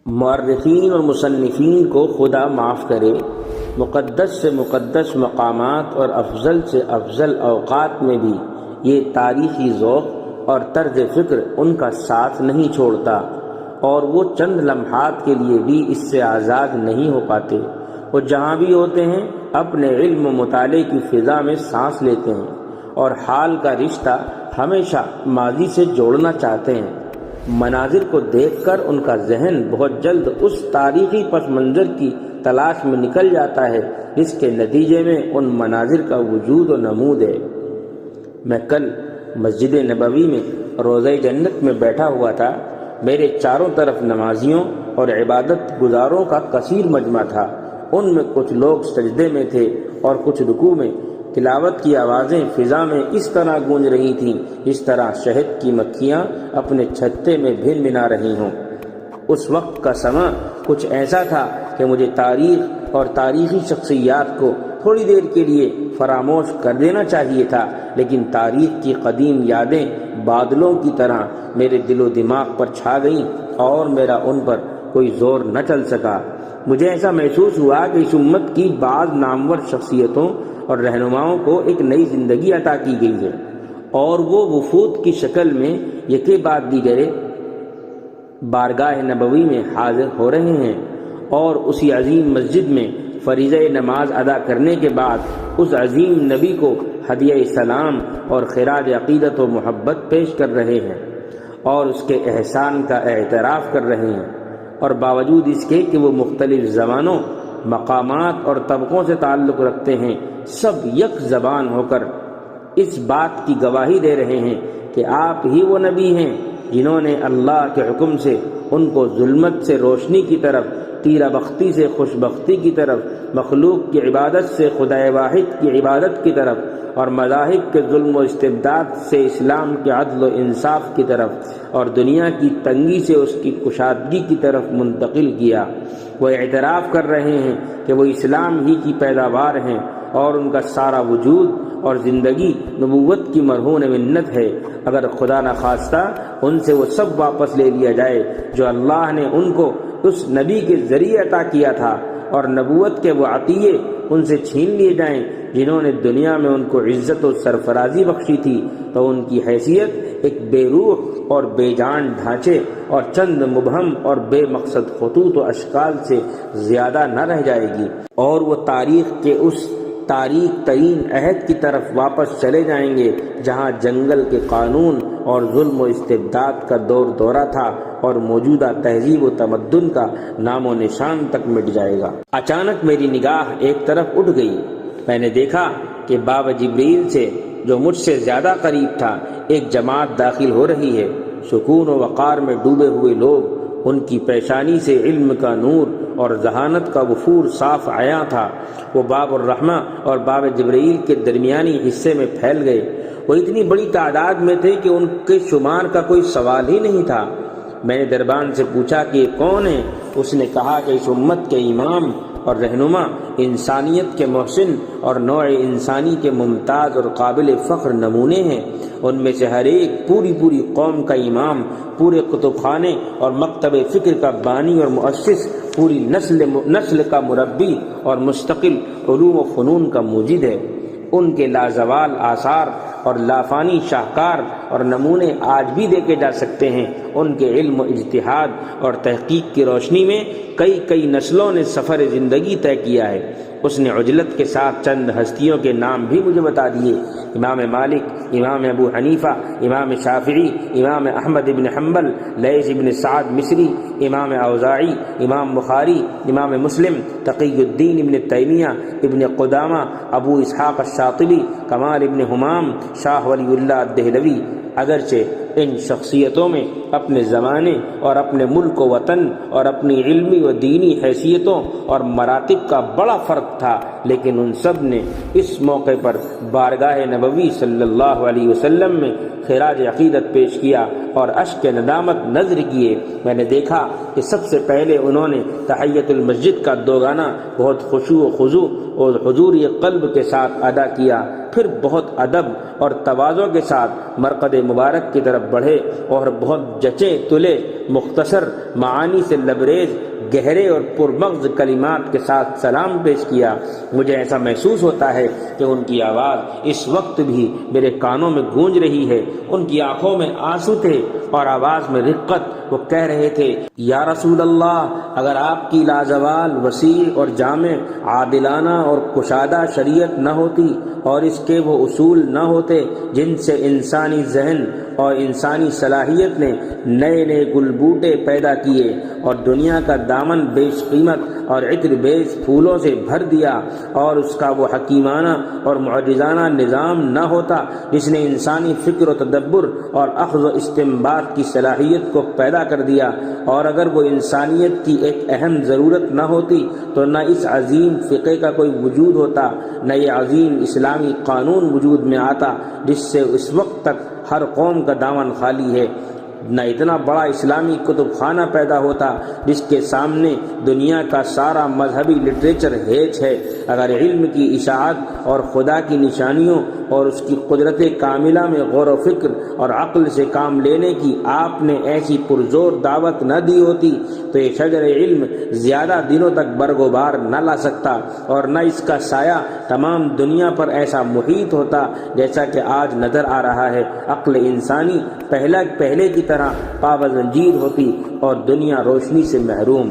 مؤرخین اور مصنفین کو خدا معاف کرے، مقدس سے مقدس مقامات اور افضل سے افضل اوقات میں بھی یہ تاریخی ذوق اور طرز فکر ان کا ساتھ نہیں چھوڑتا، اور وہ چند لمحات کے لیے بھی اس سے آزاد نہیں ہو پاتے۔ وہ جہاں بھی ہوتے ہیں اپنے علم و مطالعے کی فضا میں سانس لیتے ہیں اور حال کا رشتہ ہمیشہ ماضی سے جوڑنا چاہتے ہیں۔ مناظر کو دیکھ کر ان کا ذہن بہت جلد اس تاریخی پس منظر کی تلاش میں نکل جاتا ہے جس کے نتیجے میں ان مناظر کا وجود و نمود ہے۔ میں کل مسجد نبوی میں روضہ جنت میں بیٹھا ہوا تھا۔ میرے چاروں طرف نمازیوں اور عبادت گزاروں کا کثیر مجمع تھا۔ ان میں کچھ لوگ سجدے میں تھے اور کچھ رکوع میں۔ تلاوت کی آوازیں فضا میں اس طرح گونج رہی تھیں جس طرح شہد کی مکھیاں اپنے چھتے میں بھن بھنا رہی ہوں۔ اس وقت کا سماں کچھ ایسا تھا کہ مجھے تاریخ اور تاریخی شخصیات کو تھوڑی دیر کے لیے فراموش کر دینا چاہیے تھا، لیکن تاریخ کی قدیم یادیں بادلوں کی طرح میرے دل و دماغ پر چھا گئیں اور میرا ان پر کوئی زور نہ چل سکا۔ مجھے ایسا محسوس ہوا کہ اس امت کی بعض نامور شخصیتوں اور رہنماؤں کو ایک نئی زندگی عطا کی گئی ہے، اور وہ وفود کی شکل میں یکے بعد دیگرے بارگاہ نبوی میں حاضر ہو رہے ہیں، اور اسی عظیم مسجد میں فریضہ نماز ادا کرنے کے بعد اس عظیم نبی کو ہدیہ سلام اور خراج عقیدت و محبت پیش کر رہے ہیں اور اس کے احسان کا اعتراف کر رہے ہیں، اور باوجود اس کے کہ وہ مختلف زبانوں، مقامات اور طبقوں سے تعلق رکھتے ہیں، سب یک زبان ہو کر اس بات کی گواہی دے رہے ہیں کہ آپ ہی وہ نبی ہیں جنہوں نے اللہ کے حکم سے ان کو ظلمت سے روشنی کی طرف، تیرہ بختی سے خوش بختی کی طرف، مخلوق کی عبادت سے خدا واحد کی عبادت کی طرف، اور مذاہب کے ظلم و استبداد سے اسلام کے عدل و انصاف کی طرف، اور دنیا کی تنگی سے اس کی کشادگی کی طرف منتقل کیا۔ وہ اعتراف کر رہے ہیں کہ وہ اسلام ہی کی پیداوار ہیں اور ان کا سارا وجود اور زندگی نبوت کی مرہون منت ہے۔ اگر خدا نخواستہ ان سے وہ سب واپس لے لیا جائے جو اللہ نے ان کو اس نبی کے ذریعے عطا کیا تھا، اور نبوت کے وہ عطیے ان سے چھین لیے جائیں جنہوں نے دنیا میں ان کو عزت و سرفرازی بخشی تھی، تو ان کی حیثیت ایک بے روح اور بے جان ڈھانچے اور چند مبہم اور بے مقصد خطوط و اشکال سے زیادہ نہ رہ جائے گی، اور وہ تاریخ کے اس تاریک ترین عہد کی طرف واپس چلے جائیں گے جہاں جنگل کے قانون اور ظلم و استبداد کا دور دورہ تھا، اور موجودہ تہذیب و تمدن کا نام و نشان تک مٹ جائے گا۔ اچانک میری نگاہ ایک طرف اٹھ گئی۔ میں نے دیکھا کہ باب جبریل سے جو مجھ سے زیادہ قریب تھا ایک جماعت داخل ہو رہی ہے۔ سکون و وقار میں ڈوبے ہوئے لوگ، ان کی پیشانی سے علم کا نور اور ذہانت کا وفور صاف عیاں تھا۔ وہ باب الرحمہ اور باب جبرائیل کے درمیانی حصے میں پھیل گئے۔ وہ اتنی بڑی تعداد میں تھے کہ ان کے شمار کا کوئی سوال ہی نہیں تھا۔ میں نے دربان سے پوچھا کہ یہ کون ہے؟ اس نے کہا کہ اس امت کے امام اور رہنما، انسانیت کے محسن اور نوع انسانی کے ممتاز اور قابل فخر نمونے ہیں۔ ان میں سے ہر ایک پوری قوم کا امام، پورے کتب خانے اور مکتب فکر کا بانی اور مؤسس، پوری نسل کا مربی اور مستقل علوم و فنون کا موجد ہے۔ ان کے لازوال آثار اور لافانی شاہکار اور نمونے آج بھی دیکھے جا سکتے ہیں۔ ان کے علم و اجتہاد اور تحقیق کی روشنی میں کئی نسلوں نے سفر زندگی طے کیا ہے۔ اس نے عجلت کے ساتھ چند ہستیوں کے نام بھی مجھے بتا دیے: امام مالک، امام ابو حنیفہ، امام شافعی، امام احمد بن حنبل، لیث بن سعد مصری، امام اوزاعی، امام بخاری، امام مسلم، تقی الدین ابن تیمیہ، ابن قدامہ، ابو اسحاق الشاطبی، کمال ابن حمام، شاہ ولی اللہ دہلوی۔ اگرچہ ان شخصیتوں میں اپنے زمانے اور اپنے ملک و وطن اور اپنی علمی و دینی حیثیتوں اور مراتب کا بڑا فرق تھا، لیکن ان سب نے اس موقع پر بارگاہ نبوی صلی اللہ علیہ وسلم میں خراج عقیدت پیش کیا اور اشک ندامت نذر کیے۔ میں نے دیکھا کہ سب سے پہلے انہوں نے تحیت المسجد کا دو گانا بہت خشوع و خضوع اور حضور قلب کے ساتھ ادا کیا، پھر بہت ادب اور تواضع کے ساتھ مرقد مبارک کی طرف طرف بڑھے اور بہت جچے تلے مختصر معانی سے لبریز گہرے اور پرمغز کلمات کے ساتھ سلام پیش کیا۔ مجھے ایسا محسوس ہوتا ہے کہ ان کی آواز اس وقت بھی میرے کانوں میں گونج رہی ہے۔ ان کی آنکھوں میں آنسو تھے اور آواز میں رقت۔ وہ کہہ رہے تھے، یا رسول اللہ، اگر آپ کی لازوال وسیع اور جامع عادلانہ اور کشادہ شریعت نہ ہوتی اور اس کے وہ اصول نہ ہوتے جن سے انسانی ذہن اور انسانی صلاحیت نے نئے نئے گل بوٹے پیدا کیے اور دنیا کا دامن بیش قیمت اور عطر بیش پھولوں سے بھر دیا، اور اس کا وہ حکیمانہ اور معجزانہ نظام نہ ہوتا جس نے انسانی فکر و تدبر اور اخذ و استنباط کی صلاحیت کو پیدا کر دیا، اور اگر وہ انسانیت کی ایک اہم ضرورت نہ ہوتی تو نہ اس عظیم فقہ کا کوئی وجود ہوتا، نہ یہ عظیم اسلامی قانون وجود میں آتا جس سے اس وقت تک ہر قوم کا دامن خالی ہے، نہ اتنا بڑا اسلامی کتب خانہ پیدا ہوتا جس کے سامنے دنیا کا سارا مذہبی لٹریچر ہیچ ہے۔ اگر علم کی اشاعت اور خدا کی نشانیوں اور اس کی قدرت کاملہ میں غور و فکر اور عقل سے کام لینے کی آپ نے ایسی پرزور دعوت نہ دی ہوتی تو یہ شجر علم زیادہ دنوں تک برگ و بار نہ لا سکتا، اور نہ اس کا سایہ تمام دنیا پر ایسا محیط ہوتا جیسا کہ آج نظر آ رہا ہے۔ عقل انسانی پہلے کی طرح پابند زنجیر ہوتی اور دنیا روشنی سے محروم۔